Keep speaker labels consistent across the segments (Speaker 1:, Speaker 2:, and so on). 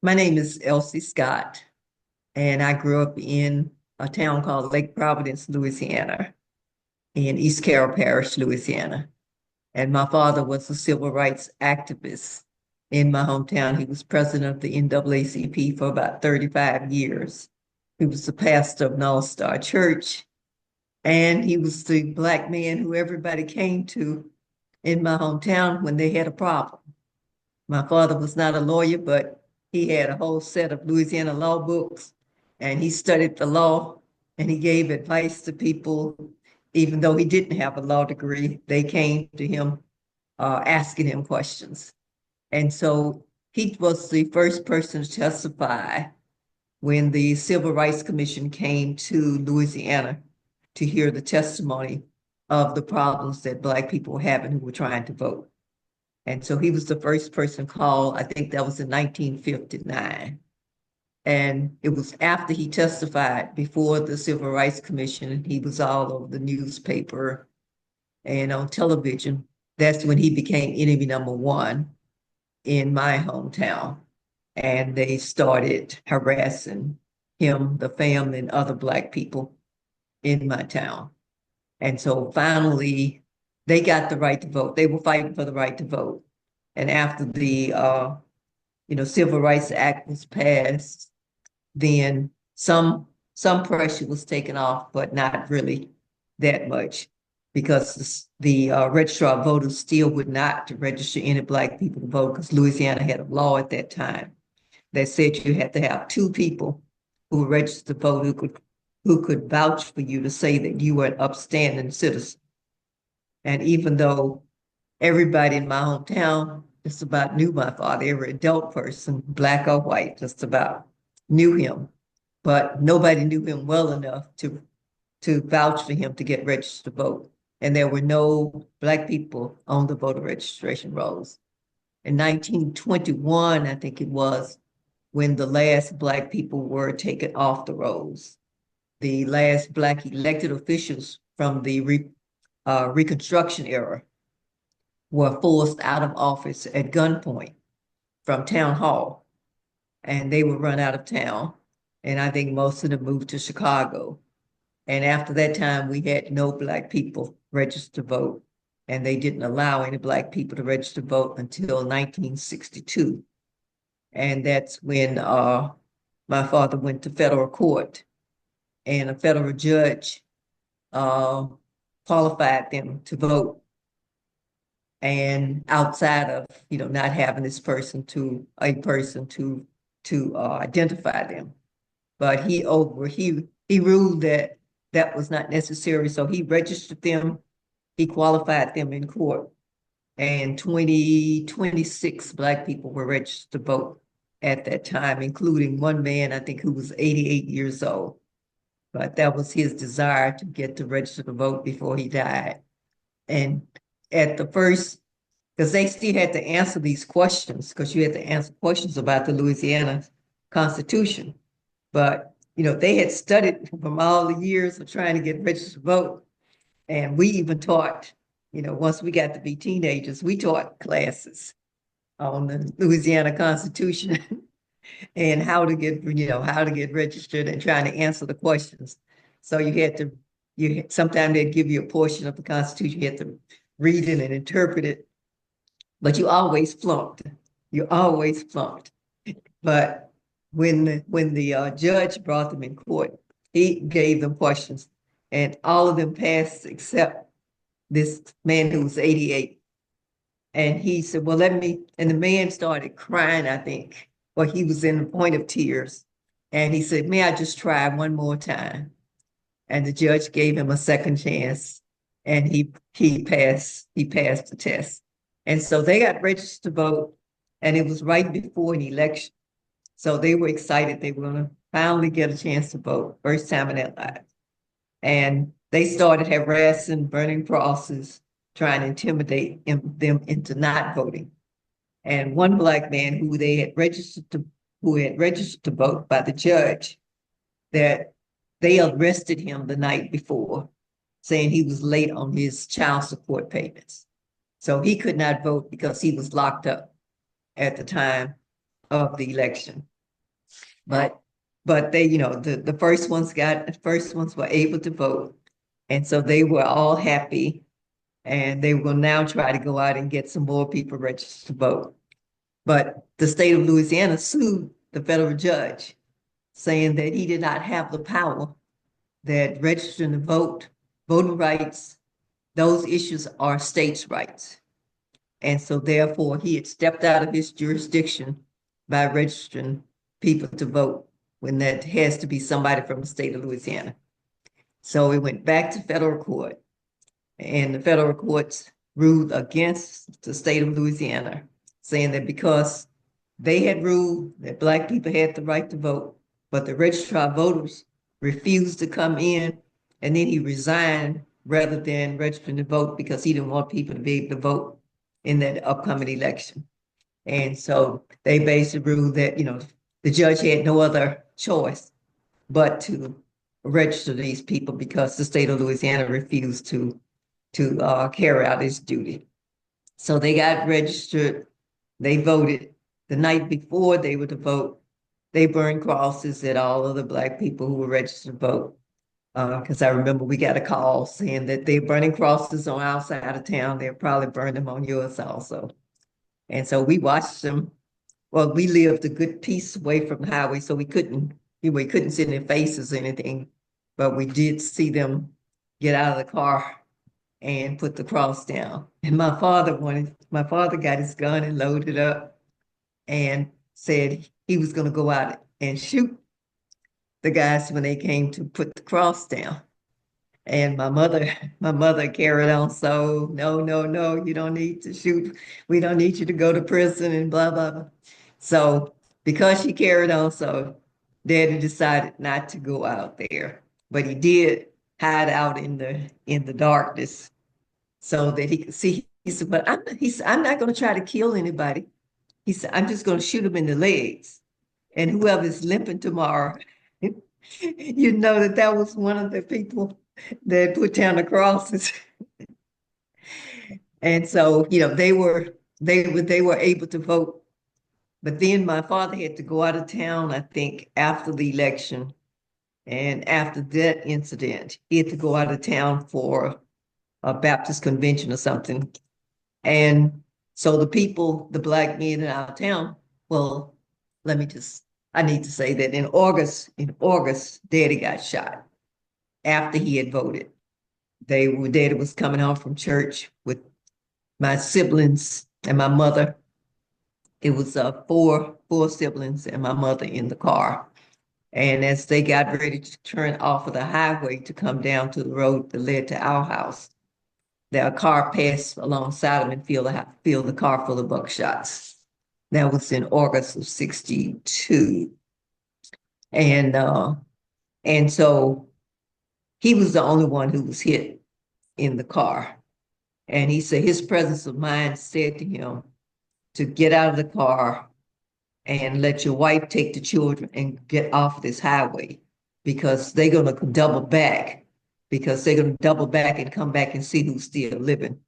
Speaker 1: My name is Elsie Scott, and I grew up in a town called Lake Providence, Louisiana, in East Carroll Parish, Louisiana. And my father was a civil rights activist in my hometown. He was president of the NAACP for about 35 years. He was the pastor of Null Star Church, and he was the Black man who everybody came to in my hometown when they had a problem. My father was not a lawyer, but he had a whole set of Louisiana law books, and he studied the law, and he gave advice to people. Even though he didn't have a law degree, they came to him asking him questions. And so he was the first person to testify when the Civil Rights Commission came to Louisiana to hear the testimony of the problems that Black people were having who were trying to vote. And so he was the first person called. I think that was in 1959. And it was after he testified before the Civil Rights Commission. He was all over the newspaper and on television. That's when he became enemy number one in my hometown. And they started harassing him, the family, and other Black people in my town. And so finally, they got the right to vote. They were fighting for the right to vote. And after the Civil Rights Act was passed, then some pressure was taken off, but not really that much, because the registrar of voters still would not to register any Black people to vote, because Louisiana had a law at that time that said you had to have two people who were registered to vote who could vouch for you to say that you were an upstanding citizen. And even though everybody in my hometown just about knew my father, every adult person, Black or white, just about knew him, but nobody knew him well enough to vouch for him to get registered to vote. And there were no Black people on the voter registration rolls. In 1921, I think it was, when the last Black people were taken off the rolls. The last Black elected officials from the Reconstruction era were forced out of office at gunpoint from town hall, and they were run out of town. And I think most of them moved to Chicago. And after that time, we had no Black people register to vote, and they didn't allow any Black people to register to vote until 1962. And that's when my father went to federal court, and a federal judge uh, qualified them to vote. And outside of not having this person to identify them, but he ruled that that was not necessary. So he registered them, he qualified them in court, and 26 Black people were registered to vote at that time, including one man, I think, who was 88 years old. But that was his desire to get to register to vote before he died. And at the first, because they still had to answer these questions, because you had to answer questions about the Louisiana Constitution. But, they had studied from all the years of trying to get registered to vote. And we even taught, once we got to be teenagers, we taught classes on the Louisiana Constitution and how to get registered and trying to answer the questions. So sometimes they'd give you a portion of the Constitution, you had to read it and interpret it, but you always flunked. You always flunked. But when the judge brought them in court, he gave them questions, and all of them passed except this man who was 88. And he said, well, and the man started crying, I think, or he was in the point of tears. And he said, may I just try one more time? And the judge gave him a second chance, and he passed the test. And so they got registered to vote, and it was right before an election. So they were excited they were going to finally get a chance to vote, first time in their lives. And they started harassing, burning crosses, trying to intimidate them into not voting. And one Black man who had registered to vote by the judge, that they arrested him the night before, saying he was late on his child support payments. So he could not vote because he was locked up at the time of the election. But they, the first ones were able to vote. And so they were all happy. And they will now try to go out and get some more people registered to vote. But the state of Louisiana sued the federal judge, saying that he did not have the power, that registering to vote, voting rights, those issues are states' rights. And so therefore he had stepped out of his jurisdiction by registering people to vote when that has to be somebody from the state of Louisiana. So it went back to federal court, and the federal courts ruled against the state of Louisiana, saying that because they had ruled that Black people had the right to vote, but the registrar of voters refused to come in, and then he resigned rather than registering to vote because he didn't want people to be able to vote in that upcoming election. And so they basically ruled that, the judge had no other choice but to register these people because the state of Louisiana refused to carry out its duty. So they got registered. They voted. The night before they were to vote, they burned crosses at all of the Black people who were registered to vote. Because I remember we got a call saying that they're burning crosses on our side of town. They'll probably burn them on yours also. And so we watched them. Well, we lived a good piece away from the highway, so we couldn't see their faces or anything, but we did see them get out of the car and put the cross down. And my father got his gun and loaded up and said he was going to go out and shoot the guys when they came to put the cross down. And my mother carried on. So no, no, no, you don't need to shoot. We don't need you to go to prison and blah, blah, blah. So because she carried on, so Daddy decided not to go out there, but he did hide out in the darkness so that he could see. He said, but I'm not going to try to kill anybody. He said, I'm just going to shoot him in the legs. And whoever's limping tomorrow, you know that was one of the people that put down the crosses. And so, they were able to vote. But then my father had to go out of town, I think, after the election. And after that incident, he had to go out of town for a Baptist convention or something. And so the Black men in our town, well, I need to say that in August, Daddy got shot after he had voted. Daddy was coming home from church with my siblings and my mother. It was four siblings and my mother in the car. And as they got ready to turn off of the highway to come down to the road that led to our house, their car passed alongside them and filled the car full of buckshots. That was in August of 62. And so he was the only one who was hit in the car. And he said his presence of mind said to him to get out of the car and let your wife take the children and get off this highway because they're going to double back and come back and see who's still living.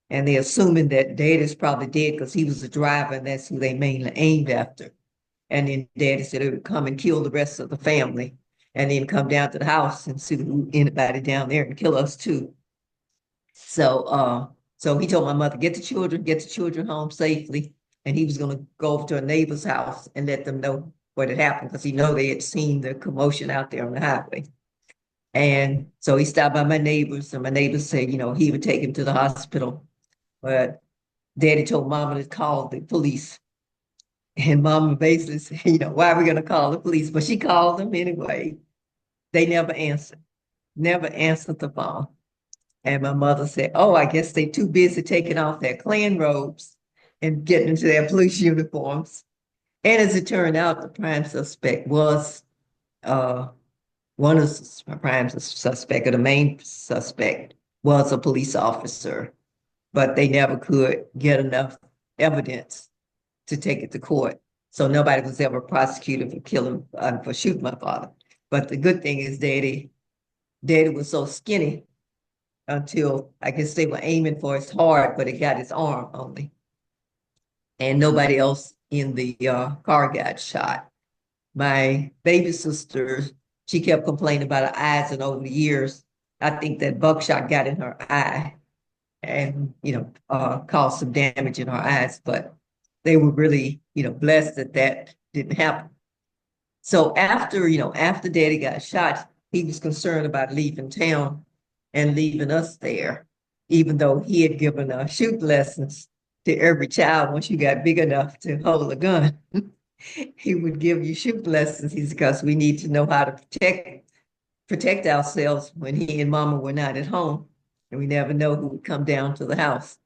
Speaker 1: And they're assuming that Daddy's probably dead because he was the driver and that's who they mainly aimed after. And then Daddy said it would come and kill the rest of the family and then come down to the house and see anybody down there and kill us too. So he told my mother, get the children home safely. And he was going to go over to a neighbor's house and let them know what had happened because he know they had seen the commotion out there on the highway. And so he stopped by my neighbors, and my neighbors said, he would take him to the hospital. But Daddy told Mama to call the police. And Mama basically said, why are we going to call the police? But she called them anyway. They never answered the phone. And my mother said, oh, I guess they're too busy taking off their Klan robes and getting into their police uniforms. And as it turned out, the prime suspect was one of the prime suspect, or the main suspect, was a police officer, but they never could get enough evidence to take it to court. So nobody was ever prosecuted for shooting my father. But the good thing is Daddy was so skinny until I guess they were aiming for his heart, but it got his arm only. And nobody else in the car got shot. My baby sister, she kept complaining about her eyes, and over the years, I think that buckshot got in her eye and, caused some damage in her eyes. But they were really, blessed that that didn't happen. So after Daddy got shot, he was concerned about leaving town and leaving us there, even though he had given shoot lessons to every child once you got big enough to hold a gun. He would give you shoot lessons. He's because we need to know how to protect ourselves when he and mama were not at home. And we never know who would come down to the house.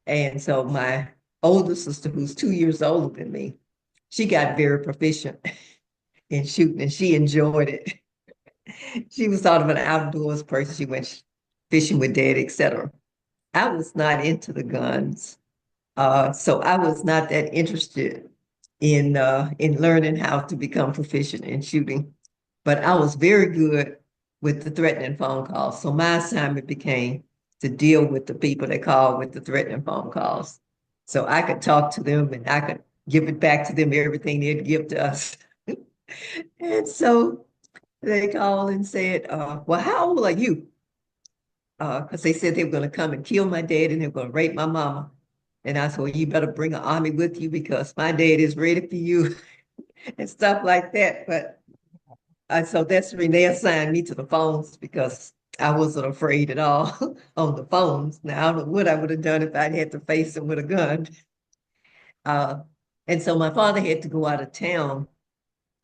Speaker 1: And so my older sister, who's 2 years older than me, she got very proficient in shooting and she enjoyed it. She was sort of an outdoors person. She went fishing with dad, etc. I was not into the guns. So I was not that interested in learning how to become proficient in shooting. But I was very good with the threatening phone calls. So my assignment became to deal with the people that called with the threatening phone calls. So I could talk to them and I could give it back to them everything they'd give to us. And so they called and said, well, how old are you? Because they said they were going to come and kill my dad and they were going to rape my mama. And I said, well, you better bring an army with you because my dad is ready for you and stuff like that. But so that's when they assigned me to the phones because I wasn't afraid at all on the phones. Now, I don't know what I would have done if I'd had to face them with a gun. Uh, and so my father had to go out of town.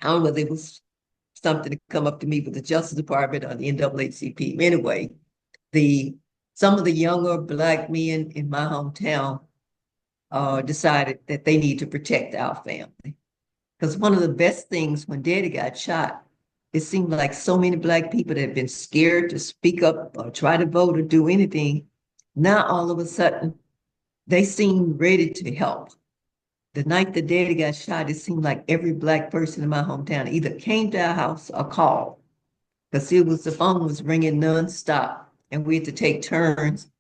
Speaker 1: I don't know if it was something to come up to me with the Justice Department or the NAACP. Anyway, the some of the younger black men in my hometown decided that they need to protect our family. Because one of the best things when Daddy got shot, it seemed like so many black people that had been scared to speak up or try to vote or do anything. Now all of a sudden, they seemed ready to help. The night that Daddy got shot, it seemed like every black person in my hometown either came to our house or called because the phone was ringing nonstop, and we had to take turns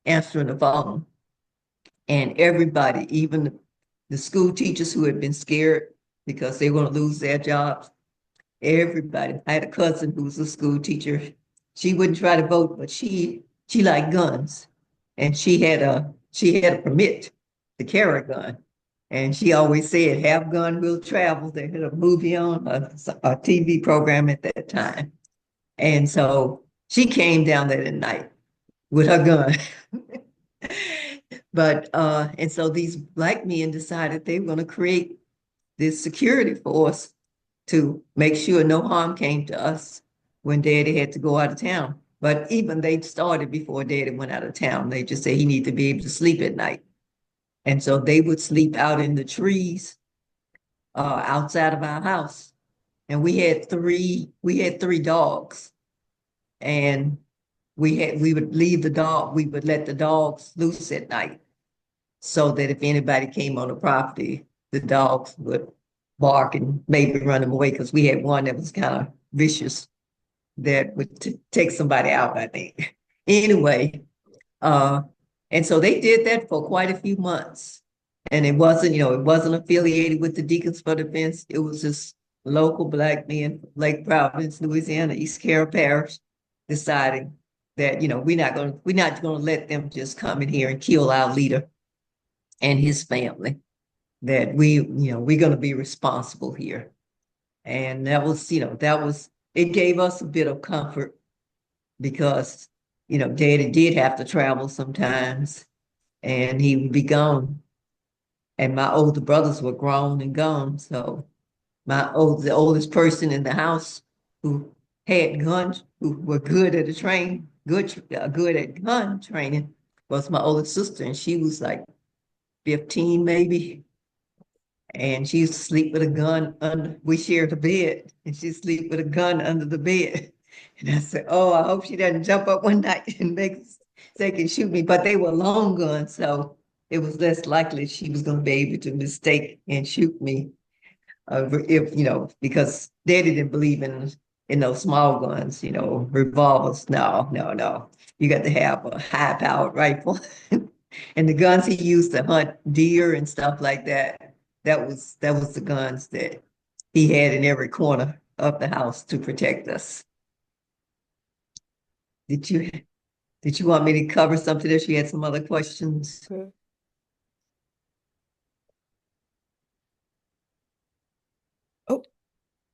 Speaker 1: answering the phone. And everybody, even the school teachers who had been scared because they were going to lose their jobs, everybody. I had a cousin who was a school teacher. She wouldn't try to vote, but she liked guns, and she had a permit to carry a gun. And she always said, "Have gun, will travel." They had a movie on a TV program at that time, and so she came down there at night with her gun. But and so these black men decided they were going to create this security force to make sure no harm came to us when Daddy had to go out of town. But even they started before Daddy went out of town. They just said he needed to be able to sleep at night. And so they would sleep out in the trees outside of our house. And we had three dogs. And we would we would let the dogs loose at night so that if anybody came on the property, the dogs would bark and maybe run them away because we had one that was kind of vicious that would take somebody out, I think. Anyway, uh, and so they did that for quite a few months. And it wasn't affiliated with the Deacons for Defense. It was just local black men from Lake Providence, Louisiana, East Carroll Parish, deciding that, we're not gonna let them just come in here and kill our leader and his family. That we're gonna be responsible here. And it gave us a bit of comfort because, Daddy did have to travel sometimes and he would be gone. And my older brothers were grown and gone. So the oldest person in the house who had guns, who were good at good at gun training, was my older sister. And she was like 15 maybe. And she used to sleep with a gun under, we shared a bed, and she'd sleep with a gun under the bed. And I said, oh, I hope she doesn't jump up one night and say can shoot me. But they were long guns, so it was less likely she was going to be able to mistake and shoot me. If because Daddy didn't believe in those small guns, revolvers. No, no, no. You got to have a high-powered rifle. And the guns he used to hunt deer and stuff like that, that was the guns that he had in every corner of the house to protect us. Did you did you want me to cover something else? You had some other questions?
Speaker 2: Okay. Oh.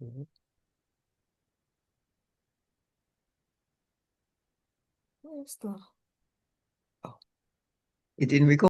Speaker 2: Mhm. Where's the? Oh.
Speaker 1: It didn't record.